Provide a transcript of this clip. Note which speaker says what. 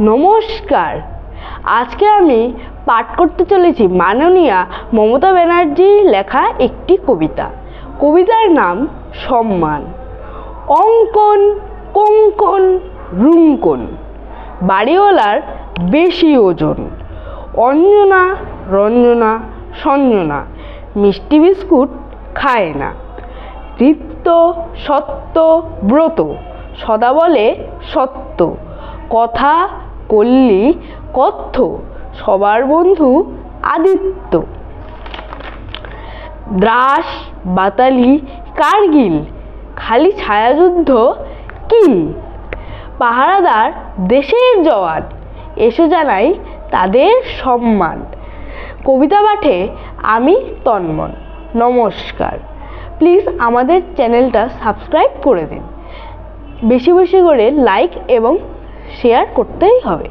Speaker 1: নমস্কার। আজকে আমি পাঠ করতে চলেছি মাননীয়া মমতা ব্যানার্জির লেখা একটি কবিতা। কবিতার নাম সম্মান। অঙ্কন কঙ্কন রুঙ্কন, বাড়িওয়ালার বেশি ওজন। অঞ্জনা রঞ্জনা সঞ্জনা, মিষ্টি বিস্কুট খায় না। রিত্য সত্য ব্রত, সদা বলে সত্য। কথা কল্লি কথ্য, সবার বন্ধু আদিত্য। দ্রাস বাতালি কার্গিল, খালি ছায়াযুদ্ধ কিল। পাহারাদার দেশের জওয়ান, এসে জানাই তাদের সম্মান। কবিতা পাঠে আমি তন্ময়। নমস্কার। প্লিজ আমাদের চ্যানেলটা সাবস্ক্রাইব করে দিন। বেশি বেশি করে লাইক এবং শেয়ার করতেই হবে।